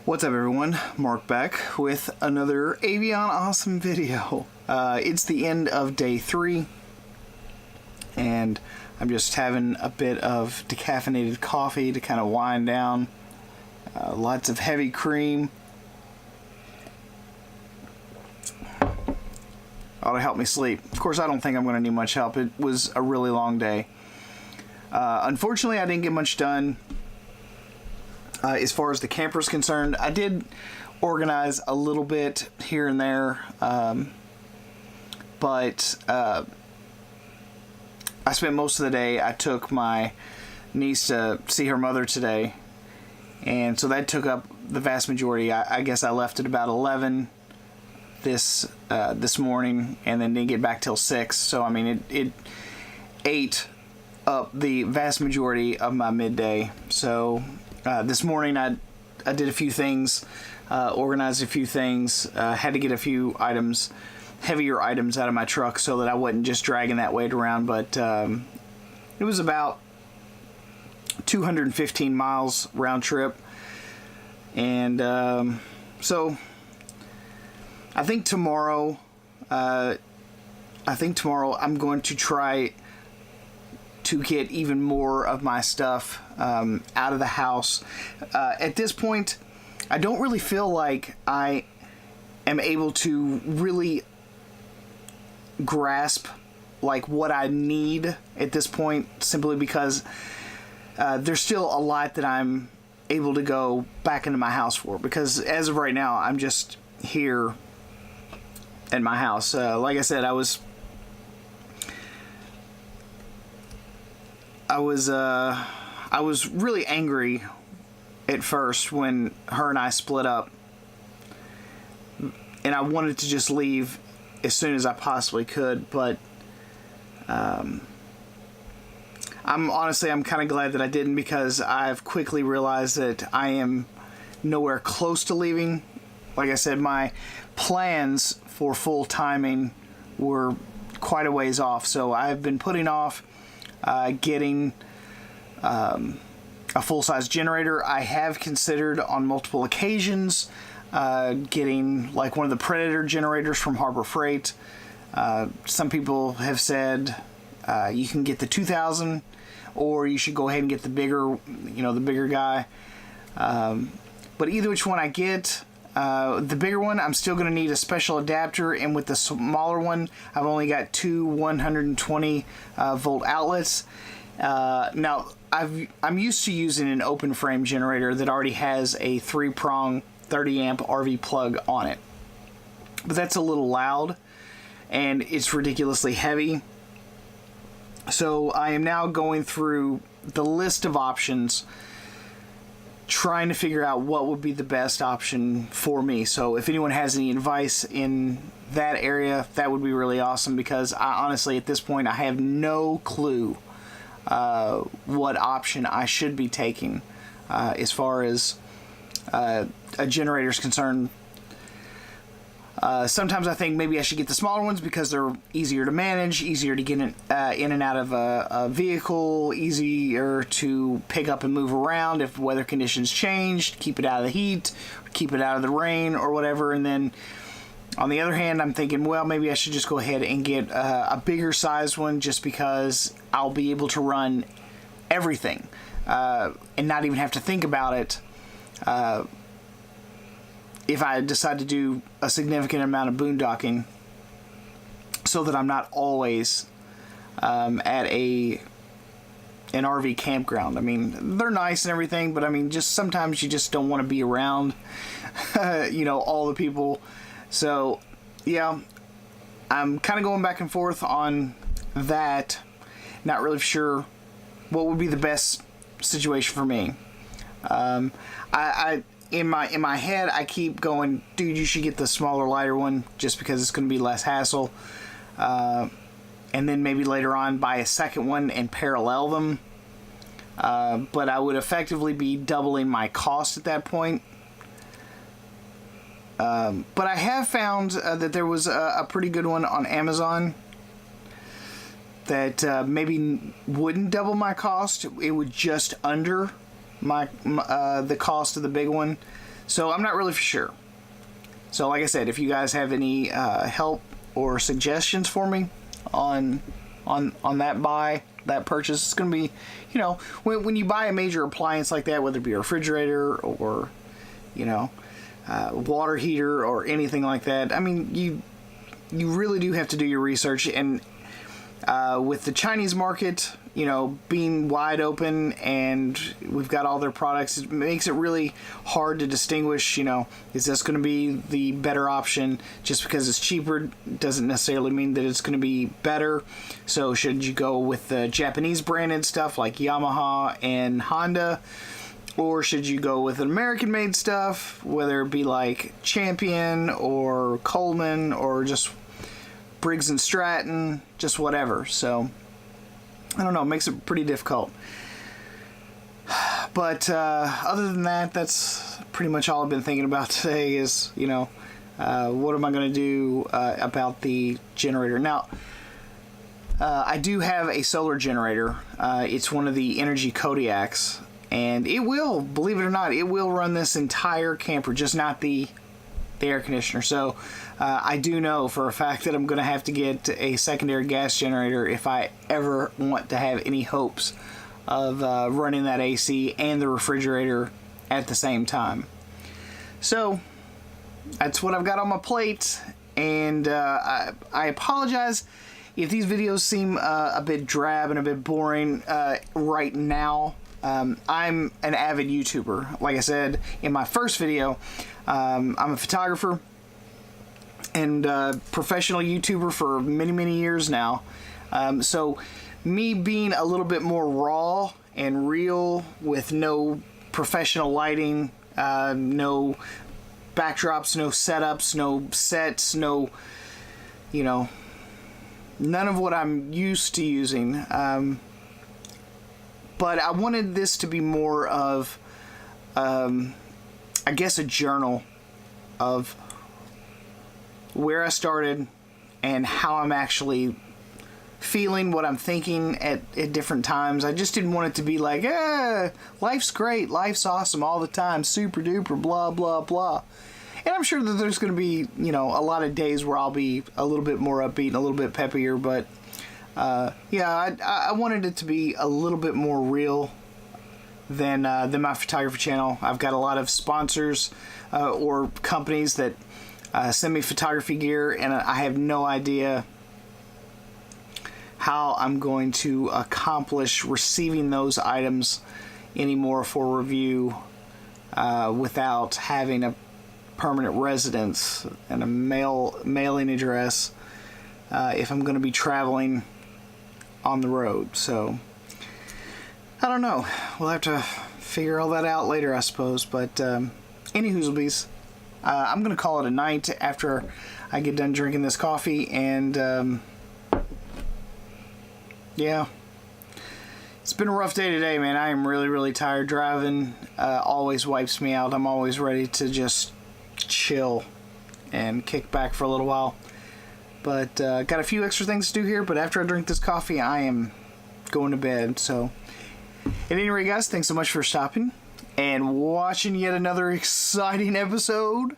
What's up, everyone? Mark back with another Avion awesome video. It's the end of day 3, and I'm just having a bit of decaffeinated coffee to kind of wind down. Lots of heavy cream. Ought to help me sleep. Of course, I don't think I'm going to need much help. It was a really long day. Unfortunately, I didn't get much done. As far as the camper is concerned, I did organize a little bit here and there, but I spent most of the day. I took my niece to see her mother today, and so that took up the vast majority. I guess I left at about 11 this morning, and then didn't get back till 6. So I mean, it ate up the vast majority of my midday. So this morning I did a few things, organized a few things, had to get a few items, heavier items out of my truck so that I wasn't just dragging that weight around. But it was about 215 miles round trip, and so I think tomorrow I'm going to try to get even more of my stuff out of the house. At this point, I don't really feel like I am able to really grasp like what I need at this point, simply because there's still a lot that I'm able to go back into my house for, because as of right now, I'm just here in my house. Like I said, I was really angry at first when her and I split up, and I wanted to just leave as soon as I possibly could, but I'm kind of glad that I didn't, because I've quickly realized that I am nowhere close to leaving. Like I said, my plans for full timing were quite a ways off, so I've been putting off getting a full-size generator. I have considered on multiple occasions getting like one of the Predator generators from Harbor Freight. Some people have said you can get the 2000, or you should go ahead and get the bigger, the bigger guy. But either which one I get, the bigger one, I'm still going to need a special adapter, and with the smaller one, I've only got two 120 volt outlets. Now, I'm used to using an open frame generator that already has a 3-prong 30 amp RV plug on it, but that's a little loud and it's ridiculously heavy. So I am now going through the list of options, trying to figure out what would be the best option for me. So if anyone has any advice in that area, that would be really awesome, because I honestly, at this point, I have no clue what option I should be taking as far as a generator is concerned. Sometimes I think maybe I should get the smaller ones because they're easier to manage, easier to get in and out of a vehicle, easier to pick up and move around if weather conditions change, keep it out of the heat, keep it out of the rain or whatever. And then on the other hand, I'm thinking, well, maybe I should just go ahead and get a bigger size one, just because I'll be able to run everything and not even have to think about it if I decide to do a significant amount of boondocking, so that I'm not always at an RV campground. I mean, they're nice and everything, but I mean, just sometimes you just don't want to be around, all the people. So, yeah, I'm kind of going back and forth on that. Not really sure what would be the best situation for me. In my head, I keep going, dude, you should get the smaller, lighter one, just because it's going to be less hassle. And then maybe later on buy a second one and parallel them. But I would effectively be doubling my cost at that point. But I have found that there was a pretty good one on Amazon that maybe wouldn't double my cost. It would just under the cost of the big one. So I'm not really for sure. So like I said, if you guys have any help or suggestions for me on that purchase, it's going to be, when you buy a major appliance like that, whether it be a refrigerator or, water heater or anything like that, I mean, you really do have to do your research. And with the Chinese market, being wide open and we've got all their products, it makes it really hard to distinguish, is this going to be the better option? Just because it's cheaper doesn't necessarily mean that it's going to be better. So should you go with the Japanese branded stuff like Yamaha and Honda? Or should you go with an American-made stuff, whether it be like Champion or Coleman or just Briggs & Stratton, just whatever. So I don't know, it makes it pretty difficult. But other than that, that's pretty much all I've been thinking about today is, what am I going to do about the generator? Now, I do have a solar generator. It's one of the Energy Kodiaks, and it will, believe it or not, it will run this entire camper, just not the air conditioner. So I do know for a fact that I'm going to have to get a secondary gas generator if I ever want to have any hopes of running that AC and the refrigerator at the same time. So that's what I've got on my plate, and I apologize if these videos seem a bit drab and a bit boring right now. I'm an avid YouTuber. Like I said in my first video, I'm a photographer and professional YouTuber for many, many years now. So me being a little bit more raw and real with no professional lighting, no backdrops, no setups, no sets, no, none of what I'm used to using. But I wanted this to be more of, I guess, a journal of where I started and how I'm actually feeling, what I'm thinking at different times. I just didn't want it to be like, life's great, life's awesome all the time, super duper, blah, blah, blah. And I'm sure that there's going to be, a lot of days where I'll be a little bit more upbeat and a little bit peppier, but I wanted it to be a little bit more real than my photography channel. I've got a lot of sponsors or companies that send me photography gear, and I have no idea how I'm going to accomplish receiving those items anymore for review without having a permanent residence and a mailing address if I'm going to be traveling on the road. So I don't know, we'll have to figure all that out later, I suppose. But any hoozlebees, I'm gonna call it a night after I get done drinking this coffee. And yeah, it's been a rough day today, man. I am really, really tired. Driving always wipes me out. I'm always ready to just chill and kick back for a little while. But got a few extra things to do here, but after I drink this coffee, I am going to bed. So at any rate, guys, thanks so much for stopping and watching yet another exciting episode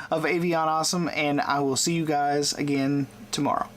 of Avion Awesome, and I will see you guys again tomorrow.